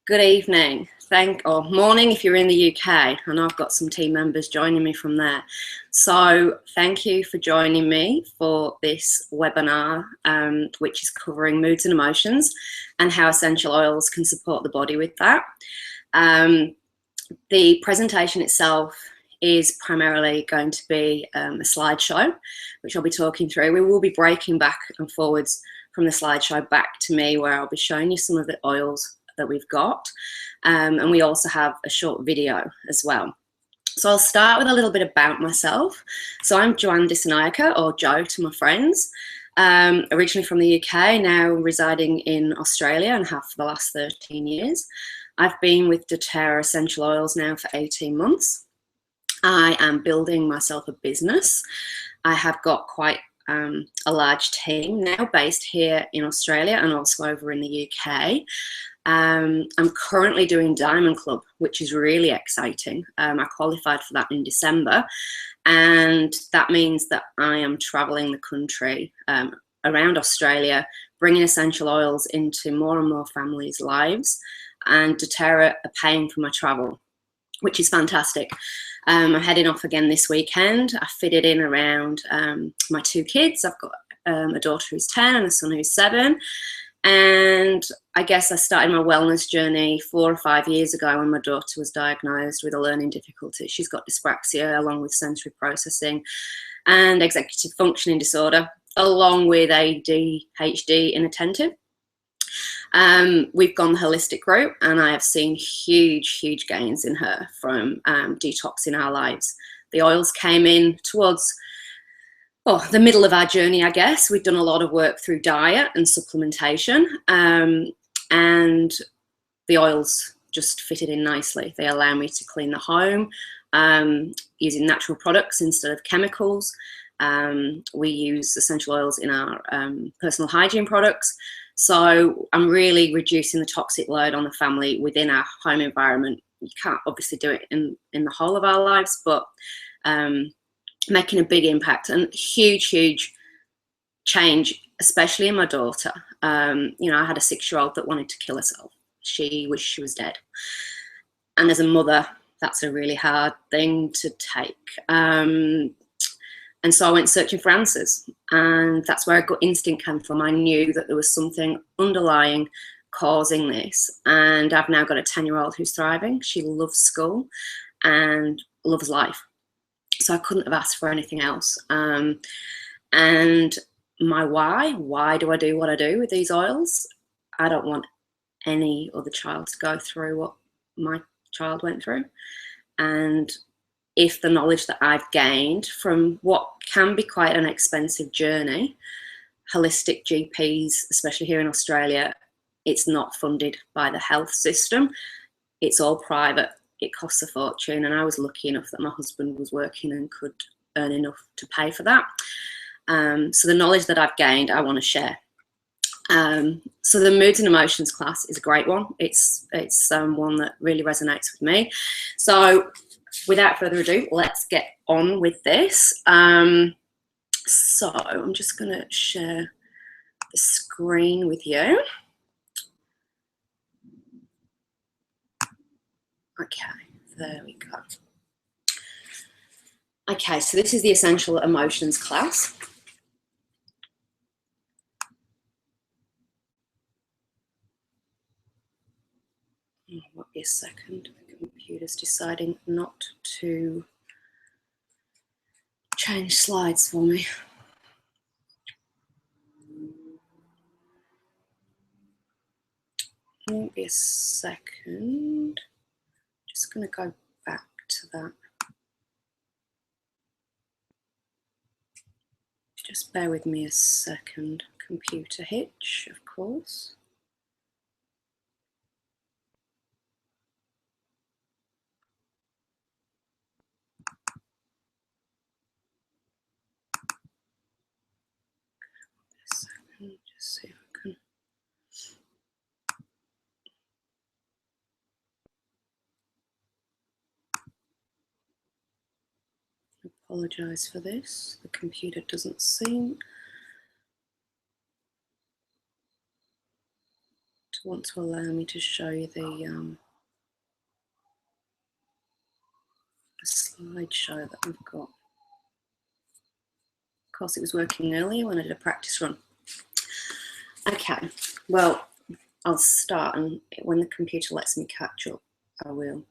Good evening, or morning if you're in the UK, and I've got some team members joining me from there. So thank you for joining me for this webinar, which is covering moods and emotions and how essential oils can support the body with that. The presentation itself is primarily going to be a slideshow, which I'll be talking through. We will be breaking back and forwards from the slideshow back to me, where I'll be showing you some of the oils that we've got, and we also have a short video as well. So I'll start with a little bit about myself. So I'm Jo Dissanayake, or Jo to my friends, originally from the UK, now residing in Australia, and have for the last 13 years. I've been with doTERRA Essential Oils now for 18 months. I am building myself a business. I have got quite a large team now based here in Australia and also over in the UK. I'm currently doing Diamond Club, which is really exciting. I qualified for that in December, and that means that I am traveling the country around Australia, bringing essential oils into more and more families' lives, and doTERRA are paying for my travel, which is fantastic. I'm heading off again this weekend. I fitted in around my two kids. I've got a daughter who's 10 and a son who's 7. And I guess I started my wellness journey 4 or 5 years ago when my daughter was diagnosed with a learning difficulty. She's got dyspraxia along with sensory processing and executive functioning disorder, along with ADHD inattentive. We've gone the holistic route, and I have seen huge gains in her from detoxing our lives. The oils came in towards the middle of our journey, I guess. We've done a lot of work through diet and supplementation, and the oils just fitted in nicely. They allow me to clean the home using natural products instead of chemicals. We use essential oils in our personal hygiene products. So I'm really reducing the toxic load on the family within our home environment. You can't obviously do it in the whole of our lives, but making a big impact and huge change, especially in my daughter. You know, I had a 6-year-old that wanted to kill herself. She wished she was dead. And as a mother, that's a really hard thing to take. And so I went searching for answers, and that's where a gut instinct came from. I knew that there was something underlying causing this, and I've now got a 10-year-old who's thriving. She loves school and loves life. So I couldn't have asked for anything else. And my why do I do what I do with these oils? I don't want any other child to go through what my child went through. And if the knowledge that I've gained from what can be quite an expensive journey, holistic GPs, especially here in Australia, it's not funded by the health system. It's all private. It costs a fortune, and I was lucky enough that my husband was working and could earn enough to pay for that. So the knowledge that I've gained, I want to share. So the moods and emotions class is a great one. It's one that really resonates with me. So without further ado, let's get on with this. So I'm just going to share the screen with you. Okay, there we go. Okay, so this is the essential emotions class. What be a second? The computer's deciding not to change slides for me. Won't be a second. Just going to go back to that. Just bear with me a second. Computer hitch, of course. A second, just see if I can. Apologise for this. The computer doesn't seem to want to allow me to show you the slideshow that we've got. Of course, it was working earlier when I did a practice run. Okay, well, I'll start, and when the computer lets me catch up, I will.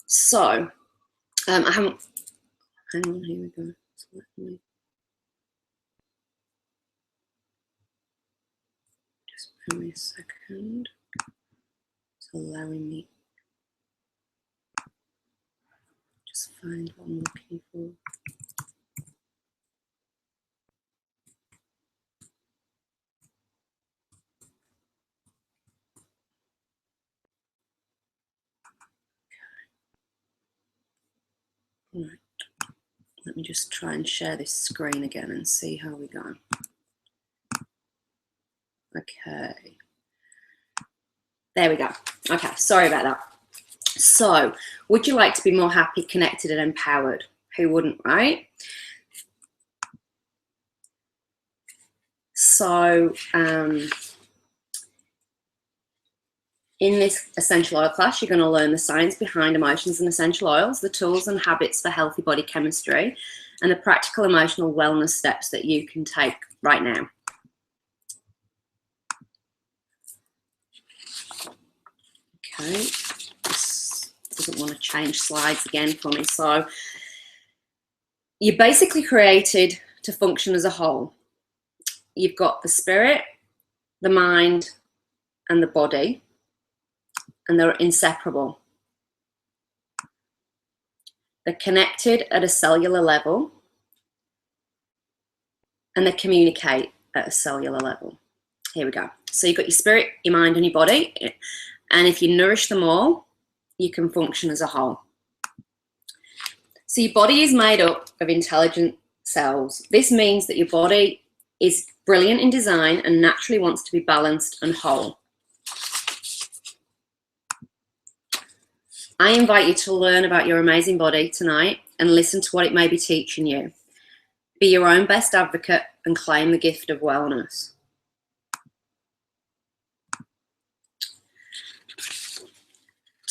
So, I haven't, hang on, here we go. Let me just bear me a second. It's allowing me just find what I'm looking for. Right. Let me just try and share this screen again and see how we go. Okay. There we go. Okay, sorry about that. So, would you like to be more happy, connected, and empowered? Who wouldn't, right? So, in this essential oil class, you're going to learn the science behind emotions and essential oils, the tools and habits for healthy body chemistry, and the practical emotional wellness steps that you can take right now. Okay, this doesn't want to change slides again for me. So, you're basically created to function as a whole. You've got the spirit, the mind, and the body, and they're inseparable. They're connected at a cellular level, and they communicate at a cellular level. Here we go. So you've got your spirit, your mind, and your body, and if you nourish them all, you can function as a whole. So your body is made up of intelligent cells. This means that your body is brilliant in design and naturally wants to be balanced and whole. I invite you to learn about your amazing body tonight and listen to what it may be teaching you. Be your own best advocate and claim the gift of wellness.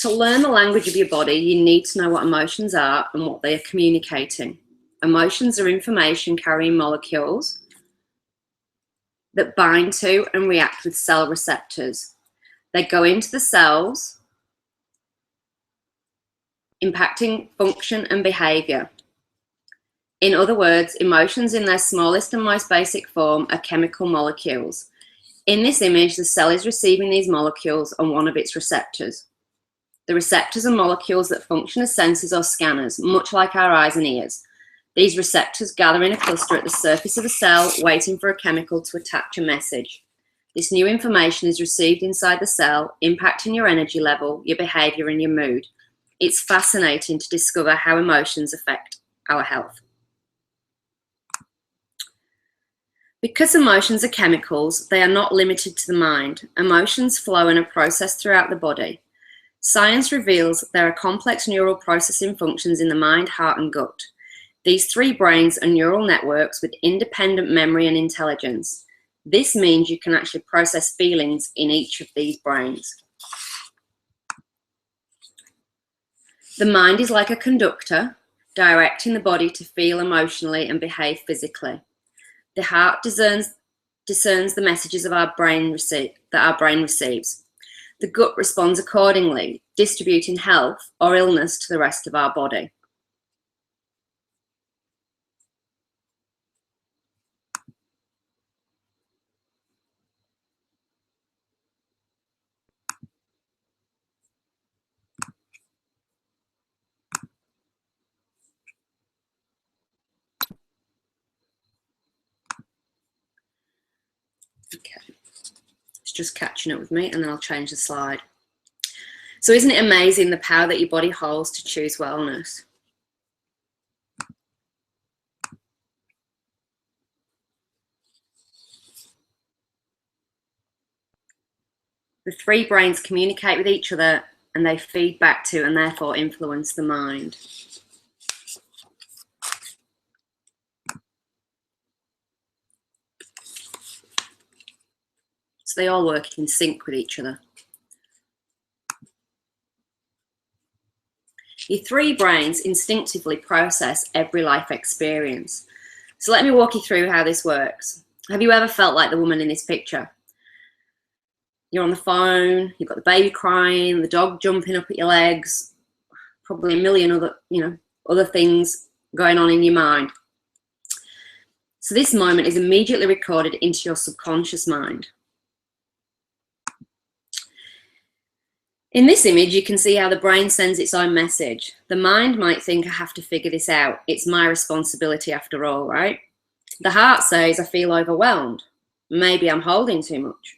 To learn the language of your body, you need to know what emotions are and what they are communicating. Emotions are information carrying molecules that bind to and react with cell receptors. They go into the cells, impacting function and behavior. In other words, emotions in their smallest and most basic form are chemical molecules. In this image, the cell is receiving these molecules on one of its receptors. The receptors are molecules that function as sensors or scanners, much like our eyes and ears. These receptors gather in a cluster at the surface of the cell, waiting for a chemical to attach a message. This new information is received inside the cell, impacting your energy level, your behavior, and your mood. It's fascinating to discover how emotions affect our health. Because emotions are chemicals, they are not limited to the mind. Emotions flow and are processed throughout the body. Science reveals there are complex neural processing functions in the mind, heart, and gut. These three brains are neural networks with independent memory and intelligence. This means you can actually process feelings in each of these brains. The mind is like a conductor, directing the body to feel emotionally and behave physically. The heart discerns the messages of that our brain receives. The gut responds accordingly, distributing health or illness to the rest of our body. Okay, it's just catching up with me, and then I'll change the slide. So isn't it amazing the power that your body holds to choose wellness? The three brains communicate with each other, and they feed back to and therefore influence the mind. So So they all work in sync with each other. Your three brains instinctively process every life experience. So let me walk you through how this works. Have you ever felt like the woman in this picture? You're on the phone, you've got the baby crying, the dog jumping up at your legs, probably a million other, other things going on in your mind. So this moment is immediately recorded into your subconscious mind. In this image, you can see how the brain sends its own message. The mind might think, I have to figure this out. It's my responsibility after all, right? The heart says, I feel overwhelmed. Maybe I'm holding too much.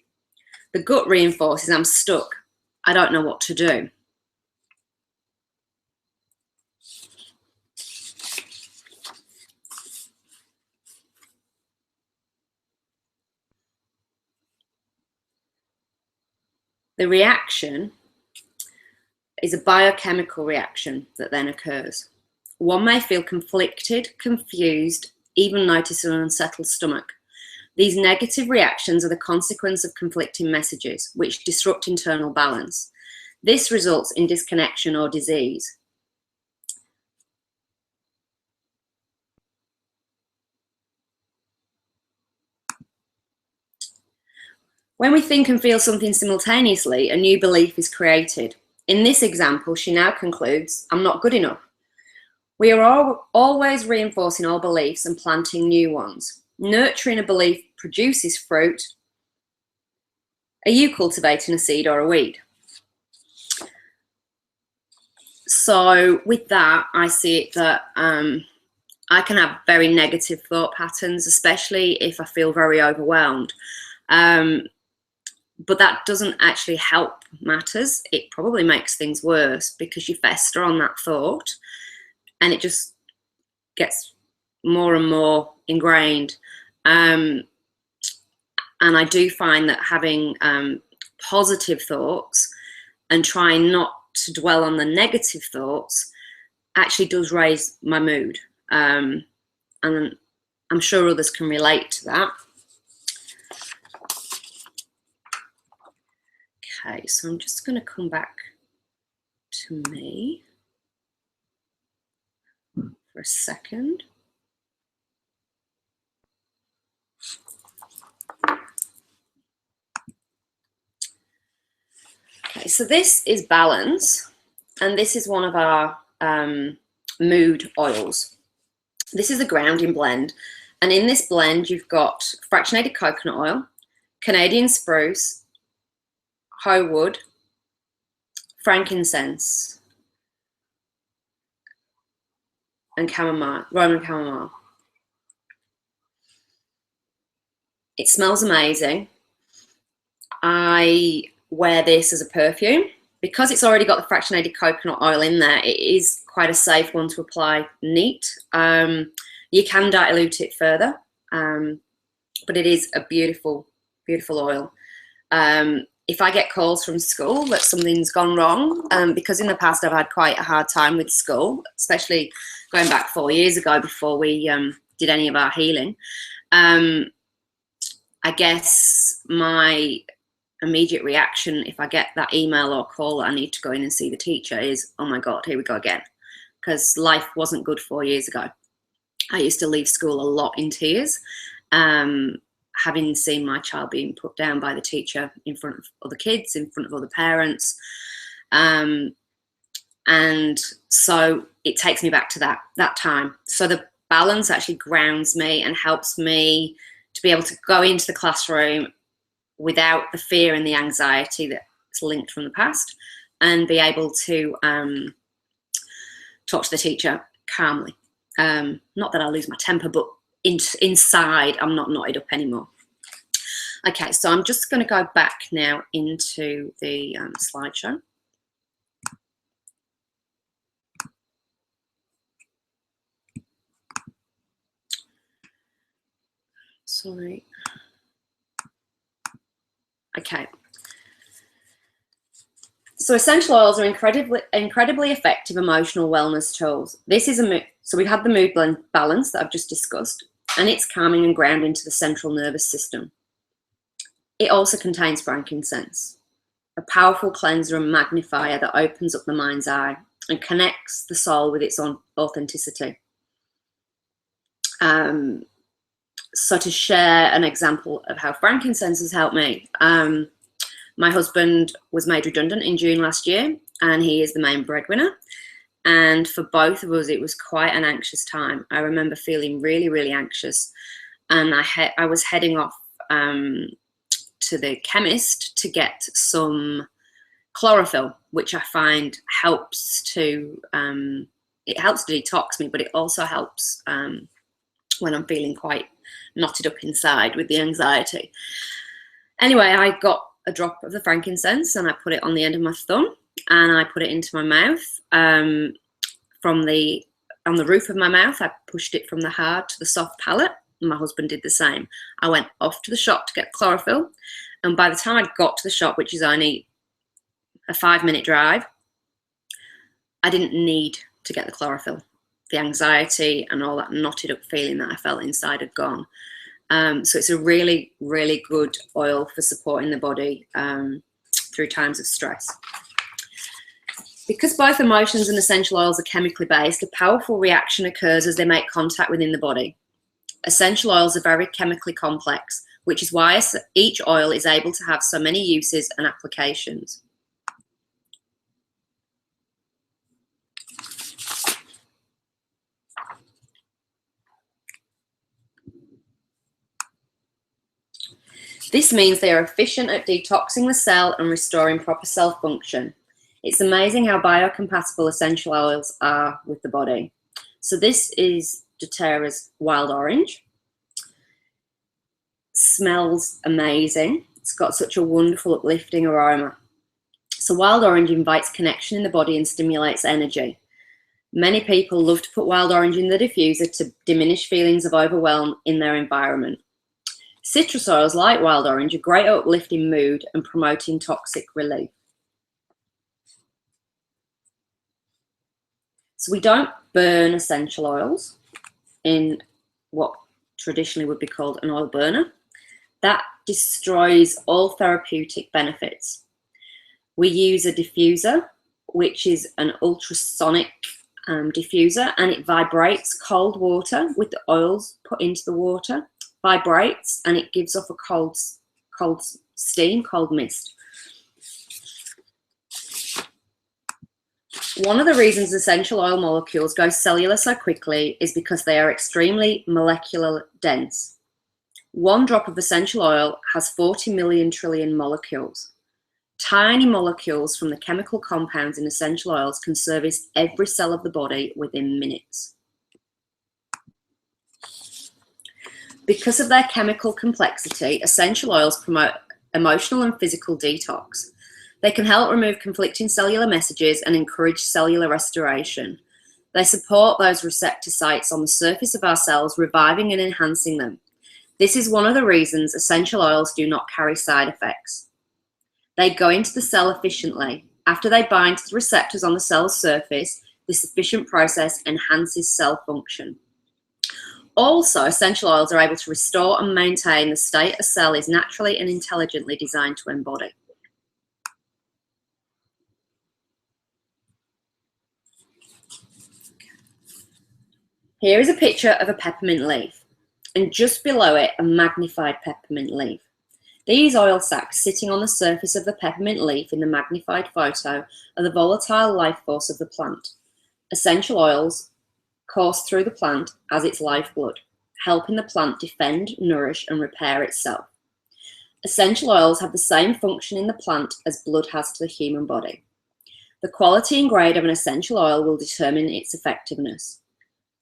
The gut reinforces, I'm stuck. I don't know what to do. The reaction is a biochemical reaction that then occurs. One may feel conflicted, confused, even notice an unsettled stomach. These negative reactions are the consequence of conflicting messages, which disrupt internal balance. This results in disconnection or disease. When we think and feel something simultaneously, a new belief is created. In this example, she now concludes, I'm not good enough. We are always reinforcing our beliefs and planting new ones. Nurturing a belief produces fruit. Are you cultivating a seed or a weed? So with that, I see it that I can have very negative thought patterns, especially if I feel very overwhelmed. But that doesn't actually help matters. It probably makes things worse because you fester on that thought and it just gets more and more ingrained. And I do find that having positive thoughts and trying not to dwell on the negative thoughts actually does raise my mood. And I'm sure others can relate to that. Okay, so I'm just going to come back to me for a second. Okay, so this is balance, and this is one of our mood oils. This is a grounding blend, and in this blend you've got fractionated coconut oil, Canadian spruce, hoe wood, frankincense, and chamomile, Roman chamomile. It smells amazing. I wear this as a perfume. Because it's already got the fractionated coconut oil in there, it is quite a safe one to apply neat. You can dilute it further, but it is a beautiful, beautiful oil. If I get calls from school that something's gone wrong, because in the past I've had quite a hard time with school, especially going back 4 years ago before we did any of our healing, I guess my immediate reaction if I get that email or call that I need to go in and see the teacher is, oh my God, here we go again. Because life wasn't good 4 years ago. I used to leave school a lot in tears, having seen my child being put down by the teacher in front of other kids, in front of other parents. And so it takes me back to that time. So the balance actually grounds me and helps me to be able to go into the classroom without the fear and the anxiety that's linked from the past, and be able to talk to the teacher calmly. Not that I lose my temper, but inside I'm not knotted up anymore. Okay, so I'm just going to go back now into the slideshow. Sorry. Okay. So essential oils are incredibly effective emotional wellness tools. This is so we have the mood balance that I've just discussed, and it's calming and grounding to the central nervous system. It also contains frankincense, a powerful cleanser and magnifier that opens up the mind's eye and connects the soul with its own authenticity. So to share an example of how frankincense has helped me, my husband was made redundant in June last year, and he is the main breadwinner. And for both of us, it was quite an anxious time. I remember feeling really, really anxious. And I was heading off to the chemist to get some chlorophyll, which I find helps to, it helps to detox me, but it also helps when I'm feeling quite knotted up inside with the anxiety. Anyway, I got a drop of the frankincense and I put it on the end of my thumb and I put it into my mouth. On the roof of my mouth, I pushed it from the hard to the soft palate. And my husband did the same. I went off to the shop to get chlorophyll, and by the time I got to the shop, which is only a 5-minute drive, I didn't need to get the chlorophyll. The anxiety and all that knotted up feeling that I felt inside had gone. So it's a really, really good oil for supporting the body through times of stress. Because both emotions and essential oils are chemically based, a powerful reaction occurs as they make contact within the body. Essential oils are very chemically complex, which is why each oil is able to have so many uses and applications. This means they are efficient at detoxing the cell and restoring proper cell function. It's amazing how biocompatible essential oils are with the body. So this is doTERRA's wild orange. Smells amazing. It's got such a wonderful uplifting aroma. So wild orange invites connection in the body and stimulates energy. Many people love to put wild orange in the diffuser to diminish feelings of overwhelm in their environment. Citrus oils like wild orange are great at uplifting mood and promoting toxic relief. So we don't burn essential oils in what traditionally would be called an oil burner. That destroys all therapeutic benefits. We use a diffuser, which is an ultrasonic diffuser, and it vibrates cold water with the oils put into the water. Vibrates and it gives off a cold steam, cold mist. One of the reasons essential oil molecules go cellular so quickly is because they are extremely molecular dense. One drop of essential oil has 40 million trillion molecules. Tiny molecules from the chemical compounds in essential oils can service every cell of the body within minutes. Because of their chemical complexity, essential oils promote emotional and physical detox. They can help remove conflicting cellular messages and encourage cellular restoration. They support those receptor sites on the surface of our cells, reviving and enhancing them. This is one of the reasons essential oils do not carry side effects. They go into the cell efficiently. After they bind to the receptors on the cell's surface, this efficient process enhances cell function. Also, essential oils are able to restore and maintain the state a cell is naturally and intelligently designed to embody. Here is a picture of a peppermint leaf, and just below it, a magnified peppermint leaf. These oil sacs sitting on the surface of the peppermint leaf in the magnified photo are the volatile life force of the plant. Essential oils course through the plant as its lifeblood, helping the plant defend, nourish, and repair itself. Essential oils have the same function in the plant as blood has to the human body. The quality and grade of an essential oil will determine its effectiveness.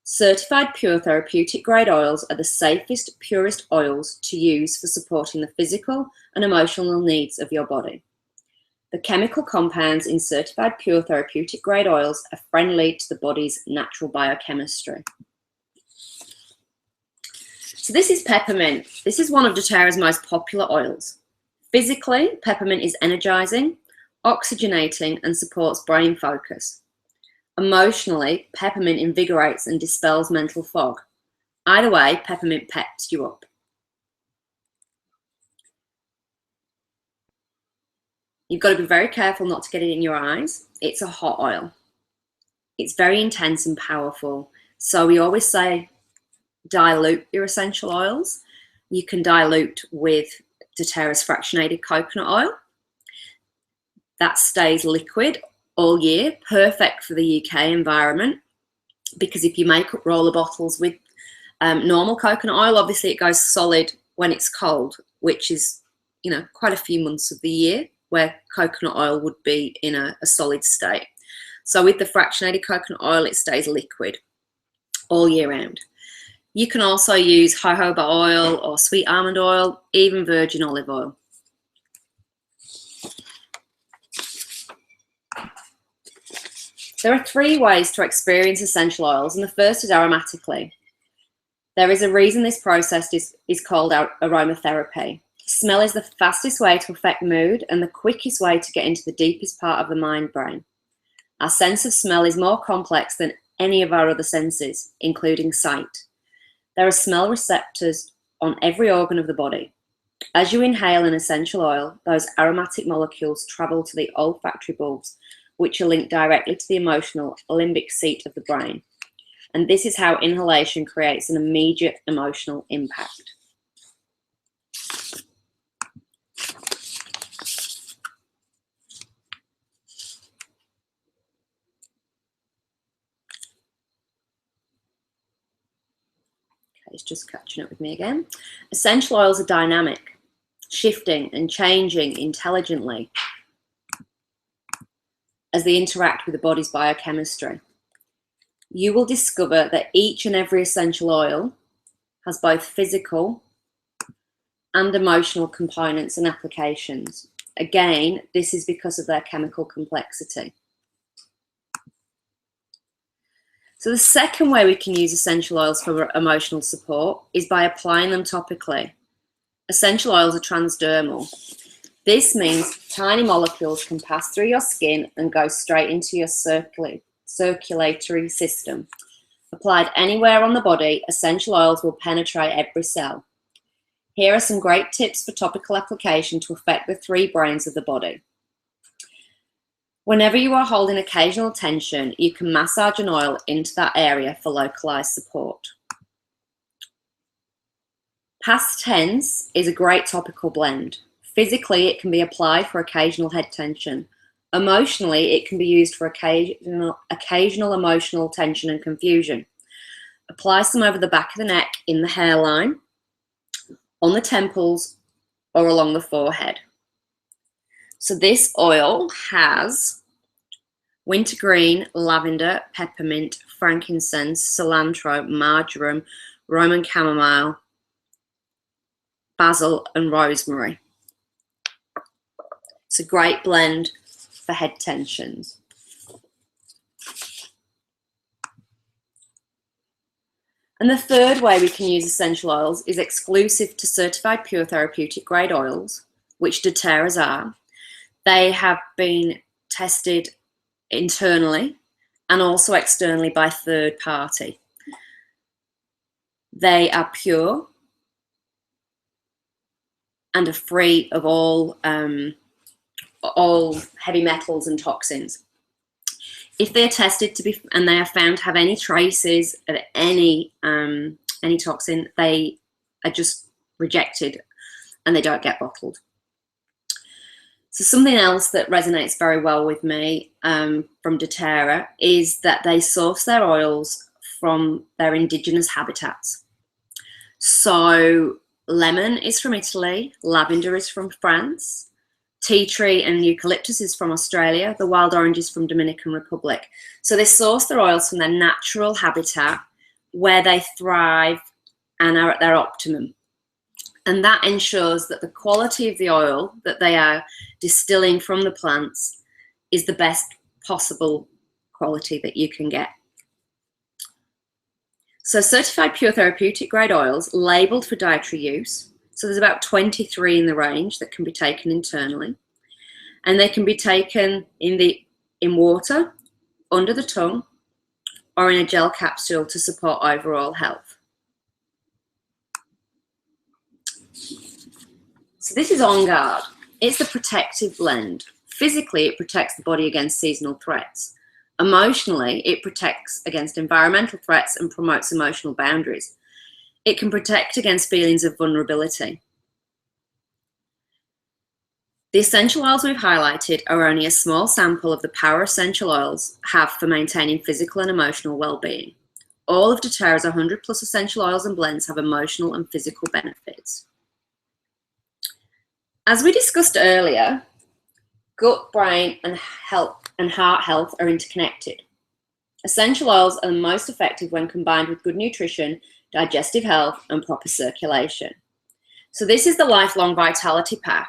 Certified pure therapeutic grade oils are the safest, purest oils to use for supporting the physical and emotional needs of your body. The chemical compounds in certified pure therapeutic grade oils are friendly to the body's natural biochemistry. So this is peppermint. This is one of doTERRA's most popular oils. Physically, peppermint is energizing, oxygenating, and supports brain focus. Emotionally, peppermint invigorates and dispels mental fog. Either way, peppermint peps you up. You've got to be very careful not to get it in your eyes. It's a hot oil. It's very intense and powerful. So we always say dilute your essential oils. You can dilute with doTERRA's fractionated coconut oil. That stays liquid all year, perfect for the UK environment, because if you make up roller bottles with normal coconut oil, obviously it goes solid when it's cold, which is, you know, quite a few months of the year where coconut oil would be in a solid state. So with the fractionated coconut oil, it stays liquid all year round. You can also use jojoba oil or sweet almond oil, even virgin olive oil. There are 3 ways to experience essential oils, and the first is aromatically. There is a reason this process is called aromatherapy. Smell is the fastest way to affect mood and the quickest way to get into the deepest part of the mind brain. Our sense of smell is more complex than any of our other senses, including sight. There are smell receptors on every organ of the body. As you inhale an essential oil, those aromatic molecules travel to the olfactory bulbs, which are linked directly to the emotional limbic seat of the brain. And this is how inhalation creates an immediate emotional impact. Okay, it's just catching up with me again. Essential oils are dynamic, shifting and changing intelligently as they interact with the body's biochemistry. You will discover that each and every essential oil has both physical and emotional components and applications. Again, this is because of their chemical complexity. So the second way we can use essential oils for emotional support is by applying them topically. Essential oils are transdermal. This means tiny molecules can pass through your skin and go straight into your circulatory system. Applied anywhere on the body, essential oils will penetrate every cell. Here are some great tips for topical application to affect the 3 brains of the body. Whenever you are holding occasional tension, you can massage an oil into that area for localized support. Past tense is a great topical blend. Physically, it can be applied for occasional head tension. Emotionally, it can be used for occasional emotional tension and confusion. Apply some over the back of the neck, in the hairline, on the temples, or along the forehead. So this oil has wintergreen, lavender, peppermint, frankincense, cilantro, marjoram, Roman chamomile, basil, and rosemary. It's a great blend for head tensions. And the third way we can use essential oils is exclusive to certified pure therapeutic grade oils, which doTERRA's are. They have been tested internally and also externally by third party. They are pure and are free of all heavy metals and toxins. If they're tested to be, and they are found to have any traces of any toxin, they are just rejected and they don't get bottled. So something else that resonates very well with me from doTERRA is that they source their oils from their indigenous habitats. So lemon is from Italy, lavender is from France, tea tree and eucalyptus is from Australia, the wild orange is from Dominican Republic. So they source their oils from their natural habitat where they thrive and are at their optimum. And that ensures that the quality of the oil that they are distilling from the plants is the best possible quality that you can get. So certified pure therapeutic grade oils labeled for dietary use. So there's about 23 in the range that can be taken internally. And they can be taken in water, under the tongue, or in a gel capsule to support overall health. So this is On Guard. It's the protective blend. Physically, it protects the body against seasonal threats. Emotionally, it protects against environmental threats and promotes emotional boundaries. It can protect against feelings of vulnerability. The essential oils we've highlighted are only a small sample of the power essential oils have for maintaining physical and emotional well-being. All of doTERRA's 100 plus essential oils and blends have emotional and physical benefits. As we discussed earlier, gut, brain, and heart health are interconnected. Essential oils are the most effective when combined with good nutrition, digestive health, and proper circulation. So this is the Lifelong Vitality Pack.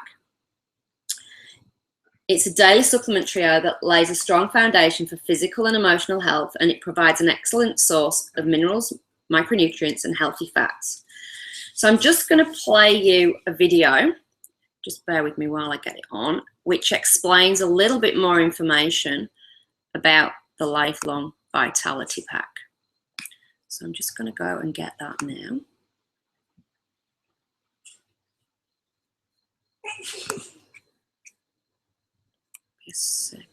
It's a daily supplement trio that lays a strong foundation for physical and emotional health, and it provides an excellent source of minerals, micronutrients, and healthy fats. So I'm just going to play you a video, just bear with me while I get it on, which explains a little bit more information about the Lifelong Vitality Pack. So I'm just going to go and get that now. A second.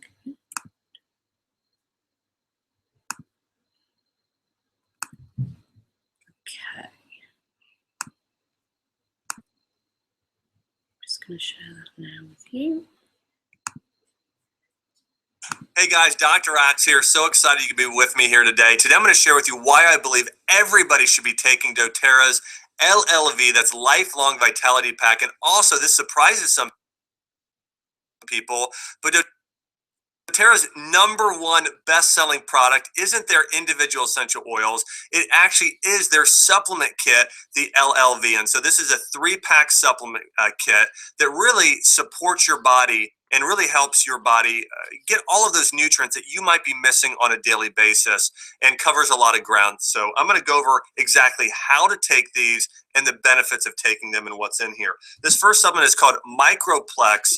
Okay. I'm just going to share that now with you. Hey guys, Dr. Axe here. So excited you could be with me here today. Today I'm going to share with you why I believe everybody should be taking doTERRA's LLV, that's Lifelong Vitality Pack. And also, this surprises some people, but doTERRA's #1 best-selling product isn't their individual essential oils. It actually is their supplement kit, the LLV. And so this is a 3-pack supplement kit that really supports your body and really helps your body get all of those nutrients that you might be missing on a daily basis, and covers a lot of ground. So I'm going to go over exactly how to take these and the benefits of taking them and what's in here. This first supplement is called Microplex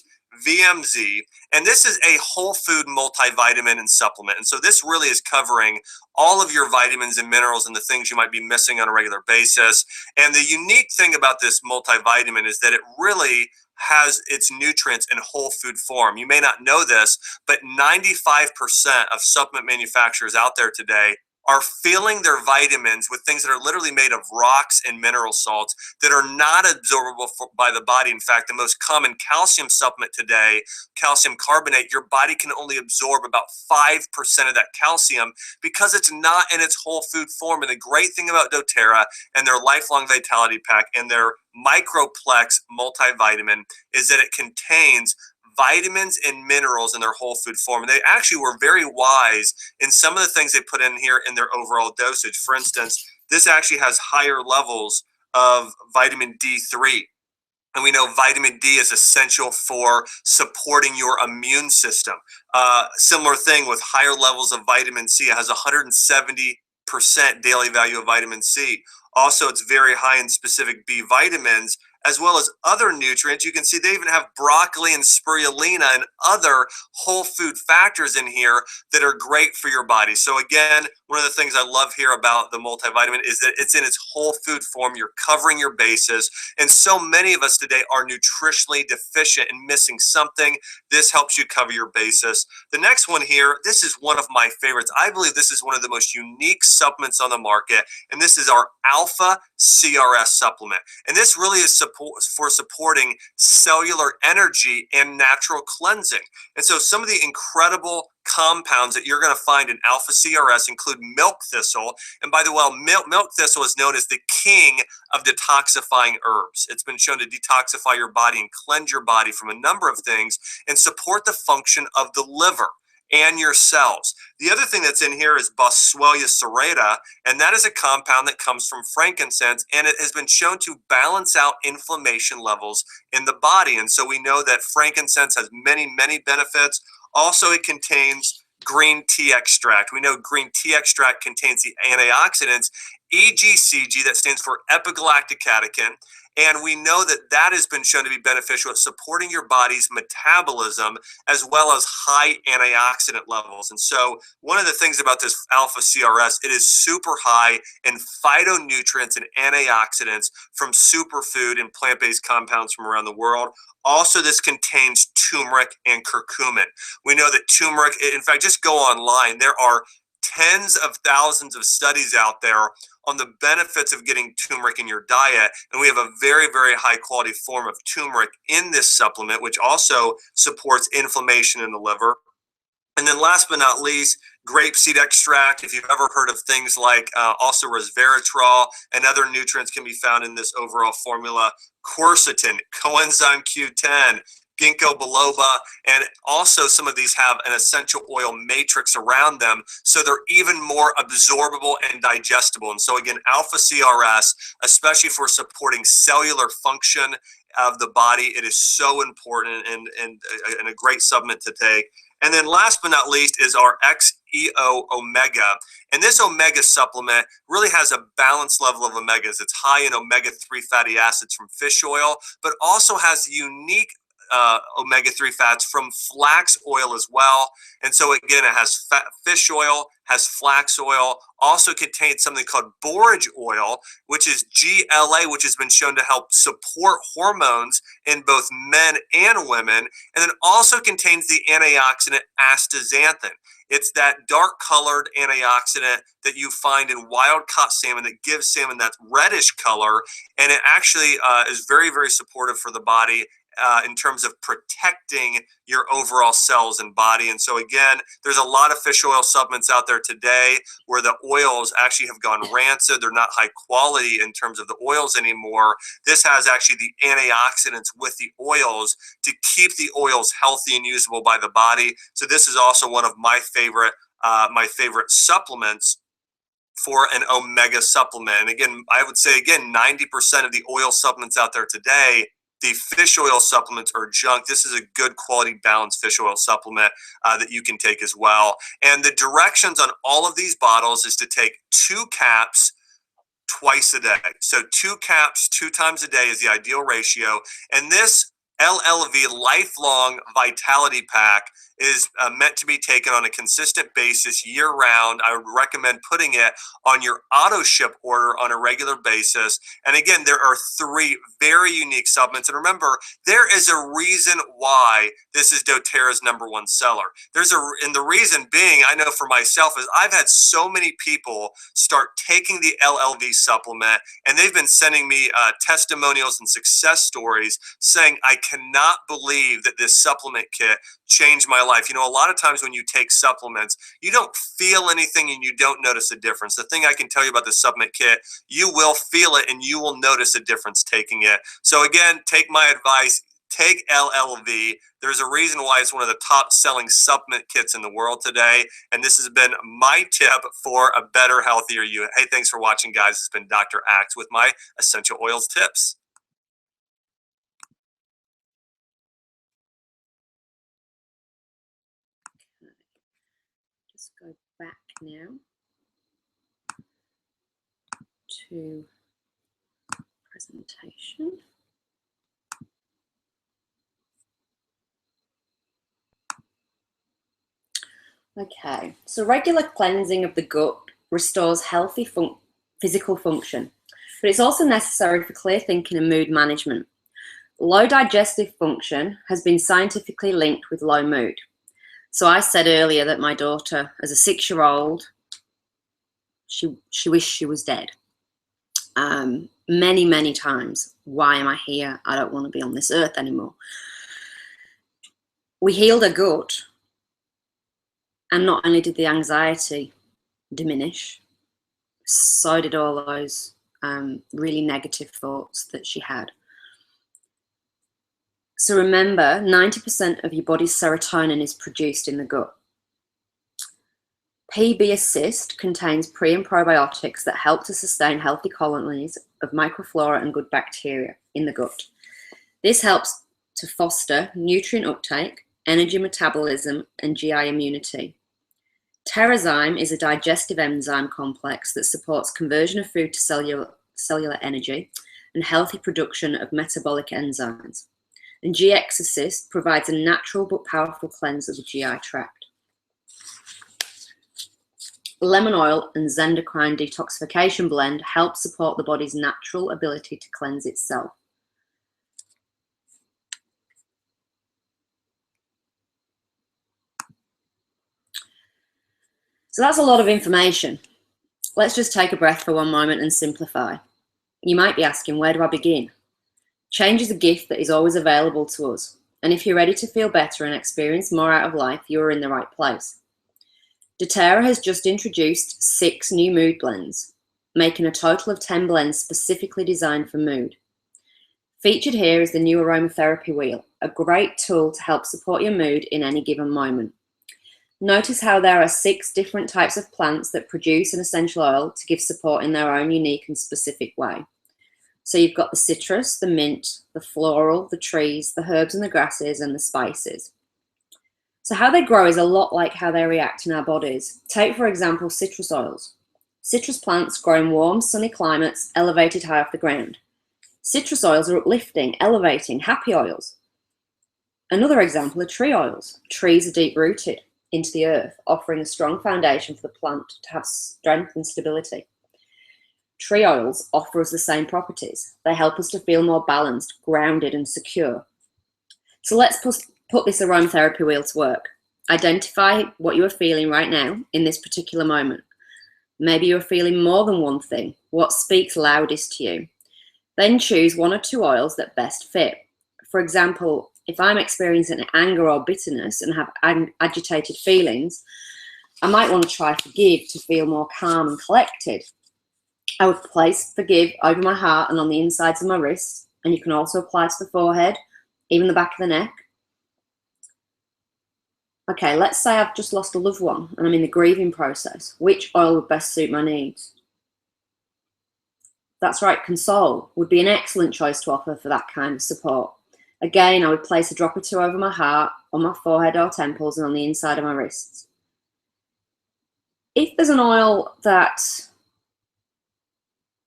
VMZ, and this is a whole food multivitamin and supplement. And so this really is covering all of your vitamins and minerals and the things you might be missing on a regular basis. And the unique thing about this multivitamin is that it really has its nutrients in whole food form. You may not know this, but 95% of supplement manufacturers out there today are filling their vitamins with things that are literally made of rocks and mineral salts that are not absorbable by the body. In fact, the most common calcium supplement today, calcium carbonate, your body can only absorb about 5% of that calcium because it's not in its whole food form. And the great thing about doTERRA and their Lifelong Vitality Pack and their Microplex multivitamin is that it contains vitamins and minerals in their whole food form. And they actually were very wise in some of the things they put in here in their overall dosage. For instance, this actually has higher levels of vitamin D3. And we know vitamin D is essential for supporting your immune system. Similar thing with higher levels of vitamin C. It has 170% daily value of vitamin C. Also, it's very high in specific B vitamins, as well as other nutrients. You can see they even have broccoli and spirulina and other whole food factors in here that are great for your body. So again, one of the things I love here about the multivitamin is that it's in its whole food form. You're covering your bases. And so many of us today are nutritionally deficient and missing something. This helps you cover your bases. The next one here, this is one of my favorites. I believe this is one of the most unique supplements on the market, and this is our Alpha CRS supplement. And this really is for supporting cellular energy and natural cleansing. And so some of the incredible compounds that you're going to find in Alpha CRS include milk thistle. And by the way, milk thistle is known as the king of detoxifying herbs. It's been shown to detoxify your body and cleanse your body from a number of things and support the function of the liver and your cells. The other thing that's in here is Boswellia serrata, and that is a compound that comes from frankincense, and it has been shown to balance out inflammation levels in the body. And so we know that frankincense has many, many benefits. Also, it contains green tea extract. We know green tea extract contains the antioxidants EGCG, that stands for epigalactic catechin, And we know that that has been shown to be beneficial at supporting your body's metabolism as well as high antioxidant levels. And so one of the things about this alpha CRS, it is super high in phytonutrients and antioxidants from superfood and plant-based compounds from around the world. Also, this contains turmeric and curcumin. We know that turmeric, in fact, just go online. There are tens of thousands of studies out there on the benefits of getting turmeric in your diet. And we have a very, very high quality form of turmeric in this supplement, which also supports inflammation in the liver. And then last but not least, grapeseed extract. If you've ever heard of things like also resveratrol and other nutrients can be found in this overall formula. Quercetin, coenzyme Q10, ginkgo biloba, and also some of these have an essential oil matrix around them, so they're even more absorbable and digestible. And so again, alpha CRS, especially for supporting cellular function of the body, it is so important and a great supplement to take. And then last but not least is our XEO Omega. And this Omega supplement really has a balanced level of omegas. It's high in omega-3 fatty acids from fish oil, but also has unique omega-3 fats from flax oil as well. And so again, it has fish oil, has flax oil, also contains something called borage oil, which is GLA, which has been shown to help support hormones in both men and women, and then also contains the antioxidant astaxanthin. It's that dark colored antioxidant that you find in wild caught salmon that gives salmon that reddish color, and it actually is very, very supportive for the body in terms of protecting your overall cells and body. And so again, there's a lot of fish oil supplements out there today where the oils actually have gone rancid. They're not high quality in terms of the oils anymore. This has actually the antioxidants with the oils to keep the oils healthy and usable by the body. So this is also one of my favorite supplements for an omega supplement. And again, I would say again, 90% of the oil supplements out there today, the fish oil supplements are junk. This is a good quality balanced fish oil supplement that you can take as well. And the directions on all of these bottles is to take 2 caps twice a day. So 2 caps 2 times a day is the ideal ratio. And this LLV Lifelong Vitality Pack is meant to be taken on a consistent basis year round. I would recommend putting it on your auto ship order on a regular basis. And again, there are 3 very unique supplements. And remember, there is a reason why this is doTERRA's #1 seller. And the reason being, I know for myself, is I've had so many people start taking the LLV supplement, and they've been sending me testimonials and success stories saying, I cannot believe that this supplement kit changed my life. You know, a lot of times when you take supplements, you don't feel anything and you don't notice a difference. The thing I can tell you about the supplement kit, you will feel it and you will notice a difference taking it. So again, take my advice, take LLV. There's a reason why it's one of the top selling supplement kits in the world today. And this has been my tip for a better, healthier you. Hey, thanks for watching, guys. It's been Dr. Axe with my essential oils tips. Just go back now to presentation. Okay, so regular cleansing of the gut restores healthy physical function, but it's also necessary for clear thinking and mood management. Low digestive function has been scientifically linked with low mood. So I said earlier that my daughter, as a 6-year-old, she wished she was dead. Many, many times. Why am I here? I don't want to be on this earth anymore. We healed her gut, and not only did the anxiety diminish, so did all those really negative thoughts that she had. So remember, 90% of your body's serotonin is produced in the gut. PB Assist contains pre and probiotics that help to sustain healthy colonies of microflora and good bacteria in the gut. This helps to foster nutrient uptake, energy metabolism, and GI immunity. Terrazyme is a digestive enzyme complex that supports conversion of food to cellular energy and healthy production of metabolic enzymes. And GX Assist provides a natural but powerful cleanse of the GI tract. Lemon oil and Zendocrine detoxification blend help support the body's natural ability to cleanse itself. So that's a lot of information. Let's just take a breath for one moment and simplify. You might be asking, where do I begin? Change is a gift that is always available to us. And if you're ready to feel better and experience more out of life, you're in the right place. doTERRA has just introduced 6 new mood blends, making a total of 10 blends specifically designed for mood. Featured here is the new aromatherapy wheel, a great tool to help support your mood in any given moment. Notice how there are 6 different types of plants that produce an essential oil to give support in their own unique and specific way. So you've got the citrus, the mint, the floral, the trees, the herbs and the grasses, and the spices. So how they grow is a lot like how they react in our bodies. Take, for example, citrus oils. Citrus plants grow in warm, sunny climates, elevated high off the ground. Citrus oils are uplifting, elevating, happy oils. Another example are tree oils. Trees are deep-rooted into the earth, offering a strong foundation for the plant to have strength and stability. Tree oils offer us the same properties. They help us to feel more balanced, grounded, and secure. So let's put this aromatherapy wheel to work. Identify what you are feeling right now in this particular moment. Maybe you're feeling more than one thing. What speaks loudest to you? Then choose 1 or 2 oils that best fit. For example, if I'm experiencing anger or bitterness and have agitated feelings, I might want to try Forgive to feel more calm and collected. I would place Forgive over my heart and on the insides of my wrists, and you can also apply to the forehead, even the back of the neck. Okay, let's say I've just lost a loved one and I'm in the grieving process. Which oil would best suit my needs? That's right, Console would be an excellent choice to offer for that kind of support. Again, I would place a drop or 2 over my heart, on my forehead or temples, and on the inside of my wrists. If there's an oil that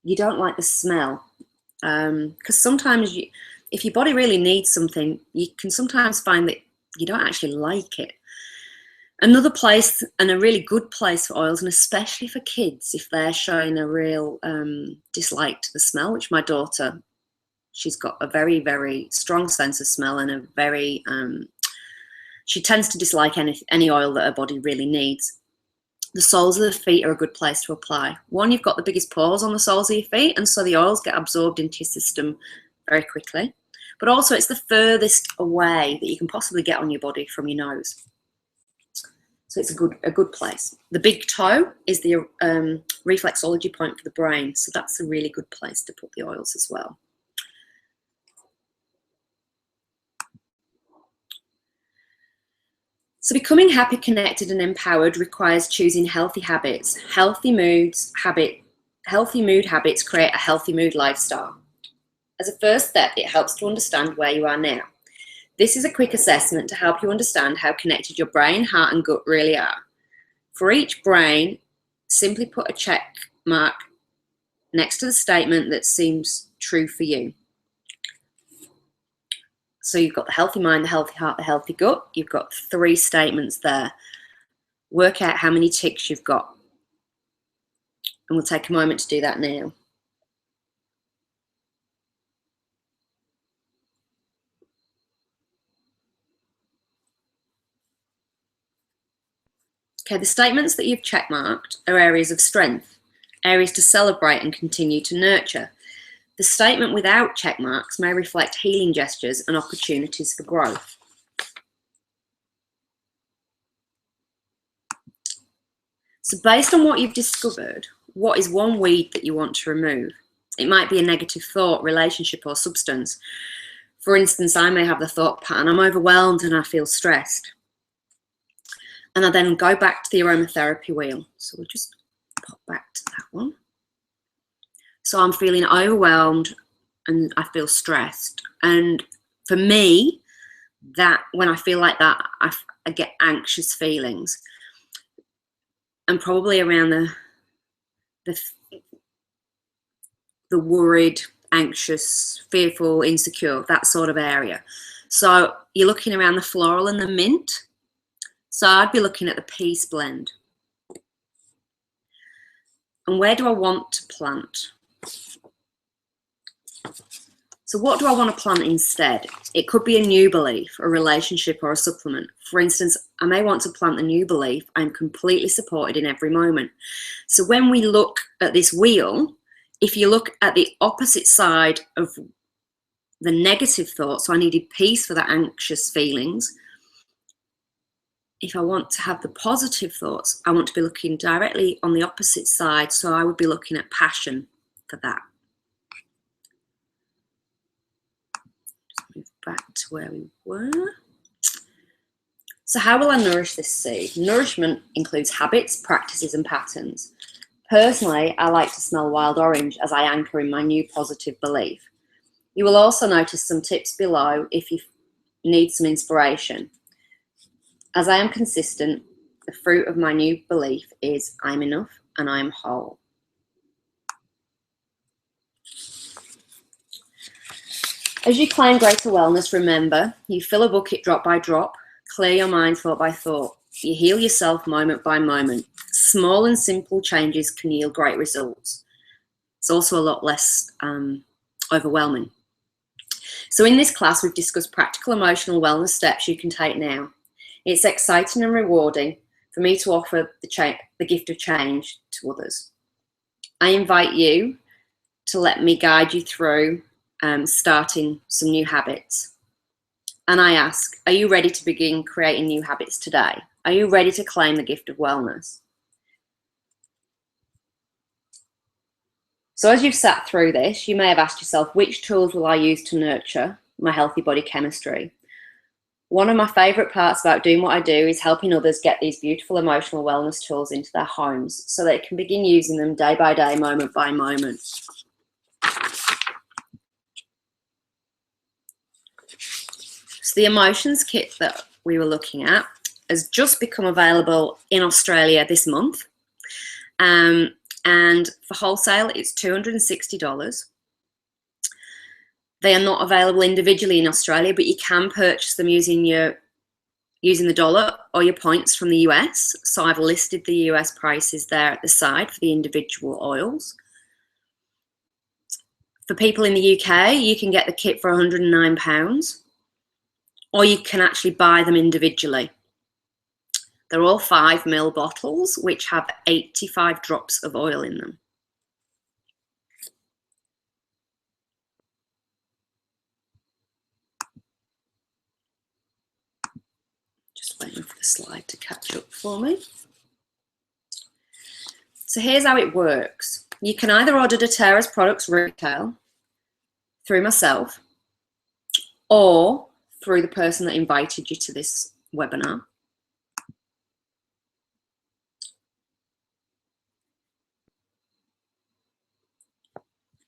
you don't like the smell, because sometimes if your body really needs something, you can sometimes find that you don't actually like it. Another place, and a really good place for oils, and especially for kids, if they're showing a real dislike to the smell, which my daughter, she's got a very, very strong sense of smell and a very, she tends to dislike any oil that her body really needs. The soles of the feet are a good place to apply. One, you've got the biggest pores on the soles of your feet, and so the oils get absorbed into your system very quickly. But also it's the furthest away that you can possibly get on your body from your nose. So it's a good place. The big toe is the reflexology point for the brain, so that's a really good place to put the oils as well. So becoming happy, connected, and empowered requires choosing healthy habits. Healthy mood habits create a healthy mood lifestyle. As a first step, it helps to understand where you are now. This is a quick assessment to help you understand how connected your brain, heart, and gut really are. For each brain, simply put a check mark next to the statement that seems true for you. So you've got the healthy mind, the healthy heart, the healthy gut. You've got 3 statements there. Work out how many ticks you've got. And we'll take a moment to do that now. Okay, the statements that you've checkmarked are areas of strength, areas to celebrate and continue to nurture. The statement without check marks may reflect healing gestures and opportunities for growth. So based on what you've discovered, what is one weed that you want to remove? It might be a negative thought, relationship, or substance. For instance, I may have the thought pattern, I'm overwhelmed and I feel stressed. And I then go back to the aromatherapy wheel. So we'll just pop back to that one. So I'm feeling overwhelmed and I feel stressed. And for me, that when I feel like that, I get anxious feelings. And probably around the worried, anxious, fearful, insecure, that sort of area. So you're looking around the floral and the mint. So I'd be looking at the peace blend. And where do I want to plant? So what do I want to plant instead? It could be a new belief, a relationship, or a supplement. For instance, I may want to plant the new belief, I'm completely supported in every moment. So when we look at this wheel, if you look at the opposite side of the negative thoughts, so I needed peace for the anxious feelings. If I want to have the positive thoughts, I want to be looking directly on the opposite side. So I would be looking at passion for that. Just move back to where we were. So how will I nourish this seed? Nourishment includes habits, practices, and patterns. Personally, I like to smell wild orange as I anchor in my new positive belief. You will also notice some tips below if you need some inspiration. As I am consistent, the fruit of my new belief is I'm enough and I'm whole. As you claim greater wellness, remember, you fill a bucket drop by drop, clear your mind thought by thought. You heal yourself moment by moment. Small and simple changes can yield great results. It's also a lot less overwhelming. So in this class, we've discussed practical emotional wellness steps you can take now. It's exciting and rewarding for me to offer the gift of change to others. I invite you to let me guide you through starting some new habits. And I ask, are you ready to begin creating new habits today? Are you ready to claim the gift of wellness? So as you've sat through this, you may have asked yourself, which tools will I use to nurture my healthy body chemistry? One of my favourite parts about doing what I do is helping others get these beautiful emotional wellness tools into their homes so they can begin using them day by day, moment by moment. So the emotions kit that we were looking at has just become available in Australia this month. And for wholesale, it's $260. They are not available individually in Australia, but you can purchase them using the dollar or your points from the US. So I've listed the US prices there at the side for the individual oils. For people in the UK, you can get the kit for £109, or you can actually buy them individually. They're all 5 ml bottles, which have 85 drops of oil in them. Waiting for the slide to catch up for me. So here's how it works. You can either order doTERRA's products retail through myself or through the person that invited you to this webinar.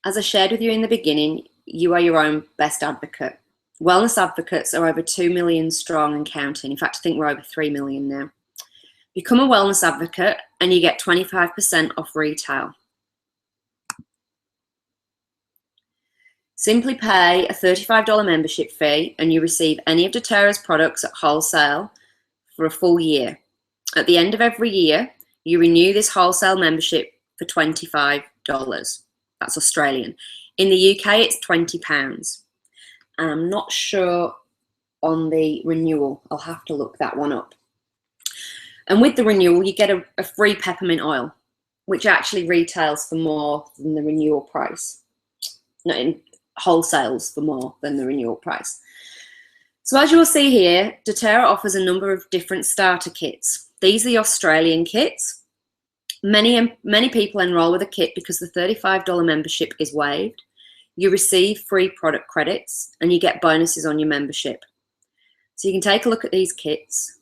As I shared with you in the beginning, you are your own best advocate. Wellness advocates are over 2 million strong and counting. In fact, I think we're over 3 million now. Become a wellness advocate and you get 25% off retail. Simply pay a $35 membership fee and you receive any of doTERRA's products at wholesale for a full year. At the end of every year, you renew this wholesale membership for $25. That's Australian. In the UK, it's £20. And I'm not sure on the renewal. I'll have to look that one up. And with the renewal, you get a free peppermint oil, which actually retails for more than the renewal price. No, in wholesales for more than the renewal price. So as you'll see here, doTERRA offers a number of different starter kits. These are the Australian kits. Many people enroll with a kit because the $35 membership is waived. You receive free product credits and you get bonuses on your membership. So you can take a look at these kits.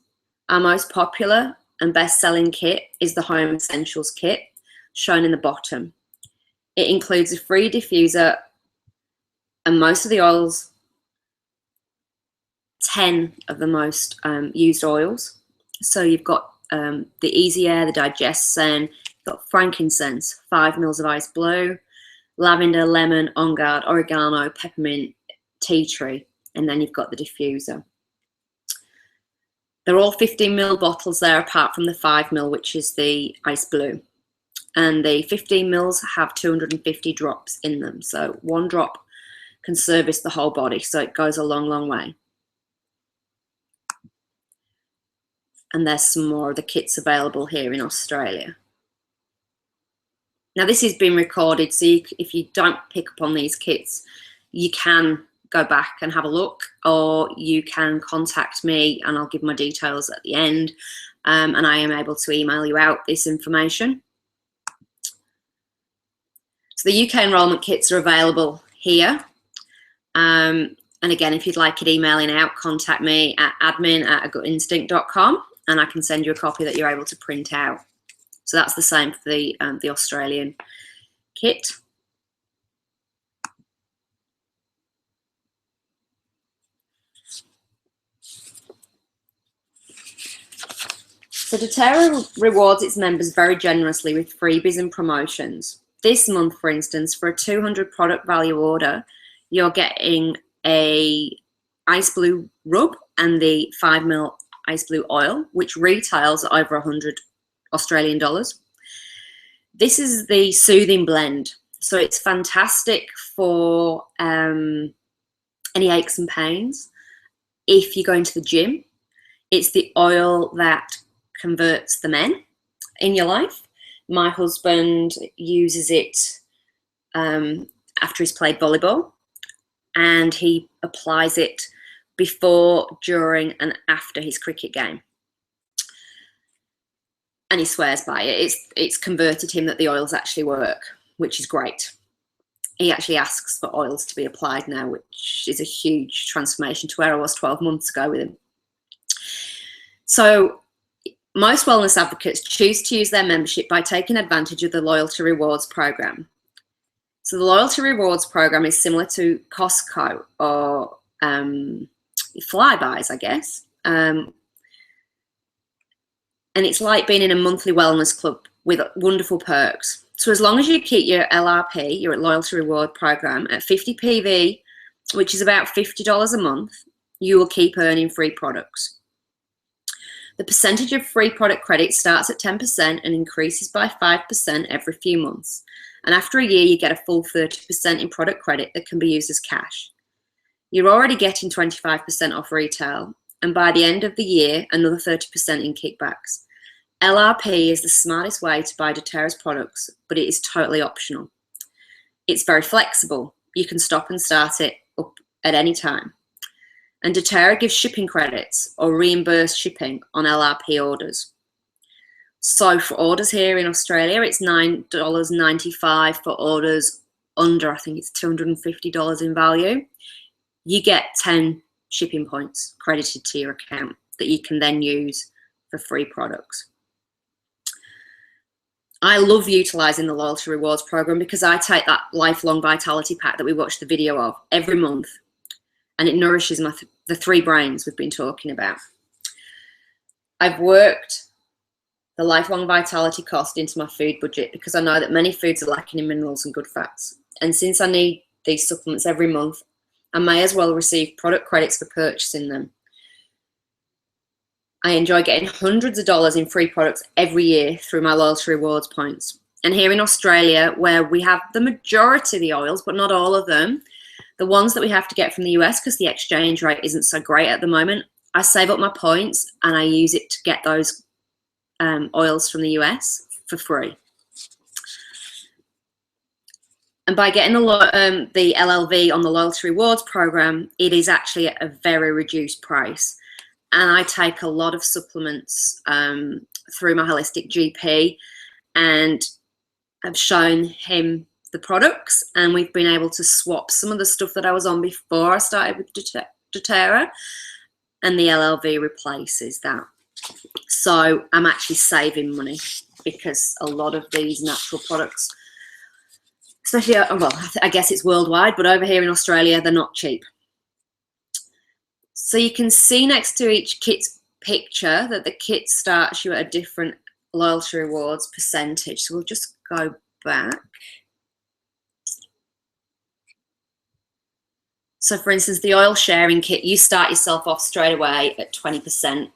Our most popular and best-selling kit is the Home Essentials kit, shown in the bottom. It includes a free diffuser and most of the oils, 10 of the most used oils. So you've got the Easy Air, the Digest Sen, you've got frankincense, 5 mils of ice blue, lavender, lemon, on guard, oregano, peppermint, tea tree, and then you've got the diffuser. They're all 15ml bottles there, apart from the 5ml, which is the ice blue. And the 15mls have 250 drops in them. So one drop can service the whole body. So it goes a long, long way. And there's some more of the kits available here in Australia. Now this has been recorded, so if you don't pick up on these kits, you can go back and have a look, or you can contact me and I'll give my details at the end, and I am able to email you out this information. So the UK enrolment kits are available here, and again, if you'd like it emailing out, contact me at admin@agutinstinct.com and I can send you a copy that you're able to print out. So that's the same for the Australian kit. So doTERRA rewards its members very generously with freebies and promotions. This month, for instance, for a 200 product value order, you're getting a ice blue rub and the 5ml ice blue oil, which retails at over 100 Australian dollars. This is the soothing blend. So it's fantastic for any aches and pains. If you go into the gym, it's the oil that converts the men in your life. My husband uses it after he's played volleyball, and he applies it before, during and after his cricket game. And he swears by it. It's converted him that the oils actually work, which is great. He actually asks for oils to be applied now, which is a huge transformation to where I was 12 months ago with him. So most wellness advocates choose to use their membership by taking advantage of the loyalty rewards program. So the loyalty rewards program is similar to Costco or Flybuys, I guess. And it's like being in a monthly wellness club with wonderful perks. So as long as you keep your LRP, your loyalty reward program, at 50 PV, which is about $50 a month, you will keep earning free products. The percentage of free product credit starts at 10% and increases by 5% every few months. And after a year, you get a full 30% in product credit that can be used as cash. You're already getting 25% off retail, and by the end of the year, another 30% in kickbacks. LRP is the smartest way to buy doTERRA's products, but it is totally optional. It's very flexible. You can stop and start it up at any time. And doTERRA gives shipping credits or reimbursed shipping on LRP orders. So for orders here in Australia, it's $9.95 for orders under, I think it's $250 in value. You get 10 shipping points credited to your account that you can then use for free products. I love utilizing the loyalty rewards program because I take that lifelong vitality pack that we watched the video of every month, and it nourishes the three brains we've been talking about. I've worked the lifelong vitality cost into my food budget because I know that many foods are lacking in minerals and good fats. And since I need these supplements every month, I may as well receive product credits for purchasing them. I enjoy getting hundreds of dollars in free products every year through my loyalty rewards points. And here in Australia, where we have the majority of the oils, but not all of them, the ones that we have to get from the US because the exchange rate isn't so great at the moment, I save up my points and I use it to get those oils from the US for free. And by getting the LLV on the loyalty rewards program, it is actually at a very reduced price. And I take a lot of supplements through my holistic GP, and I've shown him the products, and we've been able to swap some of the stuff that I was on before I started with doTERRA, and the LLV replaces that. So I'm actually saving money because a lot of these natural products, especially, well, I guess it's worldwide, but over here in Australia, they're not cheap. So you can see next to each kit's picture that the kit starts you at a different loyalty rewards percentage. So we'll just go back. So for instance, the oil sharing kit, you start yourself off straight away at 20%,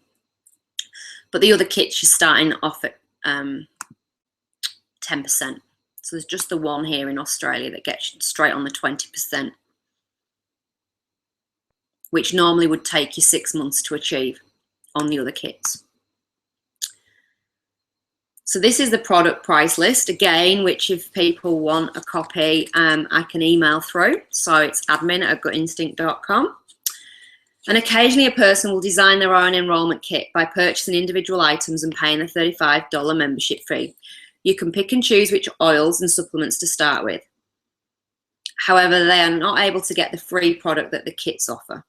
but the other kits you're starting off at 10%. So there's just the one here in Australia that gets you straight on the 20%, which normally would take you 6 months to achieve on the other kits. So this is the product price list, again, which if people want a copy, I can email through. So it's admin@gutinstinct.com. And occasionally a person will design their own enrollment kit by purchasing individual items and paying a $35 membership fee. You can pick and choose which oils and supplements to start with. However, they are not able to get the free product that the kits offer.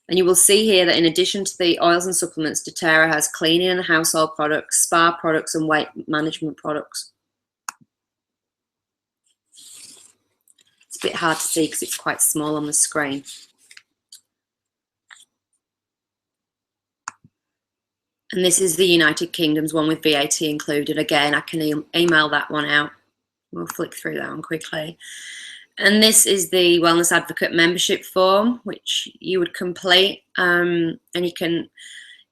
And you will see here that in addition to the oils and supplements, doTERRA has cleaning and household products, spa products, and weight management products. It's a bit hard to see because it's quite small on the screen. And this is the United Kingdom's one with VAT included. Again, I can email that one out. We'll flick through that one quickly. And this is the Wellness Advocate membership form, which you would complete, and you can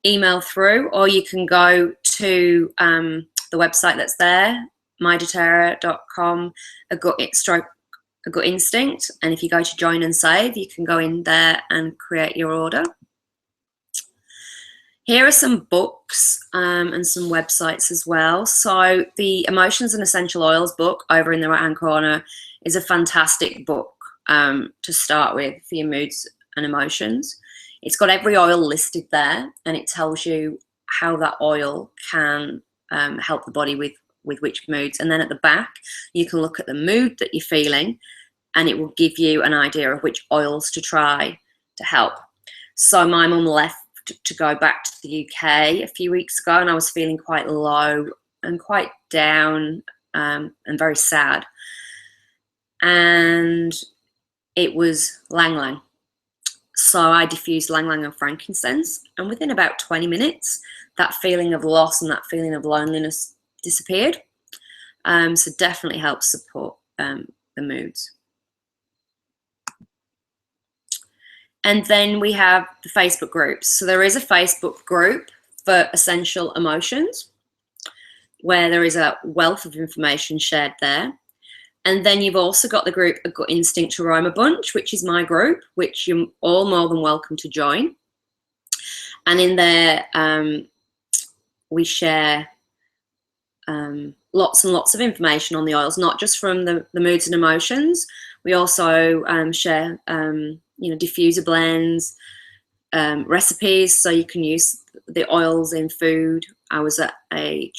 email through, or you can go to the website that's there, mydoterra.com, a gut instinct. And if you go to join and save, you can go in there and create your order. Here are some books and some websites as well. So the Emotions and Essential Oils book over in the right-hand corner is a fantastic book to start with for your moods and emotions. It's got every oil listed there, and it tells you how that oil can help the body with which moods. And then at the back, you can look at the mood that you're feeling, and it will give you an idea of which oils to try to help. So my mum left to go back to the UK a few weeks ago, and I was feeling quite low and quite down and very sad. And it was Lang Lang. So I diffused Lang Lang and frankincense, and within about 20 minutes, that feeling of loss and that feeling of loneliness disappeared. So definitely helps support the moods. And then we have the Facebook groups. So there is a Facebook group for Essential Emotions, where there is a wealth of information shared there. And then you've also got the group A Gut Instinct Aroma Bunch, which is my group, which you're all more than welcome to join. And in there, we share lots and lots of information on the oils, not just from the moods and emotions. We also share, diffuser blends, recipes, so you can use the oils in food. I was at a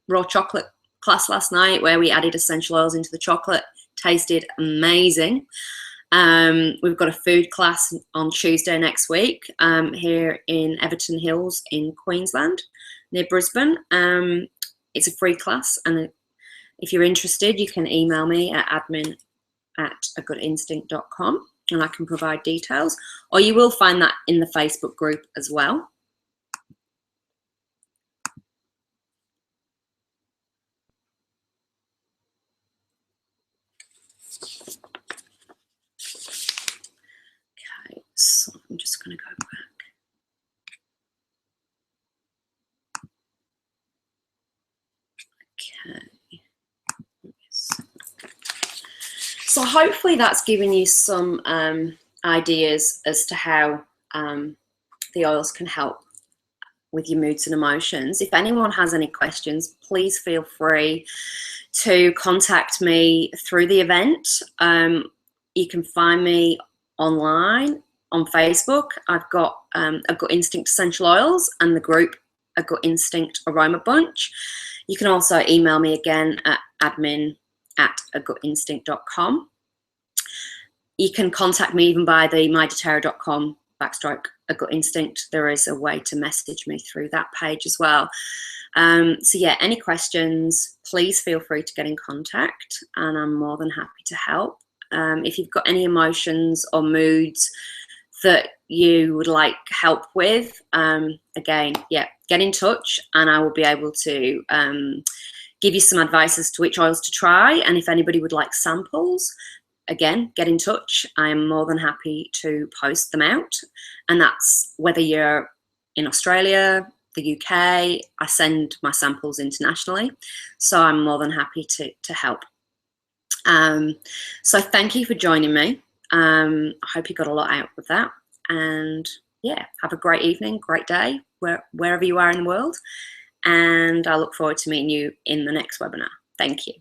raw chocolate class last night where we added essential oils into the chocolate. Tasted amazing. We've got a food class on Tuesday next week here in Everton Hills in Queensland, near Brisbane. It's a free class, and if you're interested, you can email me at admin@agutinstinct.com and I can provide details, or you will find that in the Facebook group as well. Okay, so I'm just going to go back. Okay. So hopefully that's given you some ideas as to how the oils can help with your moods and emotions. If anyone has any questions, please feel free to contact me through the event. You can find me online on Facebook. I've got A Gut Instinct Essential Oils and the group A Gut Instinct Aroma Bunch. You can also email me again at admin@agutinstinct.com. You can contact me even by the mydoterra.com/A Gut Instinct. There is a way to message me through that page as well. So yeah, any questions, please feel free to get in contact, and I'm more than happy to help. If you've got any emotions or moods that you would like help with, again, yeah, get in touch and I will be able to give you some advice as to which oils to try. And if anybody would like samples, again, get in touch. I'm more than happy to post them out. And that's whether you're in Australia, the UK, I send my samples internationally. So I'm more than happy to help. So thank you for joining me. I hope you got a lot out of that. And yeah, have a great evening, great day, wherever you are in the world. And I look forward to meeting you in the next webinar. Thank you.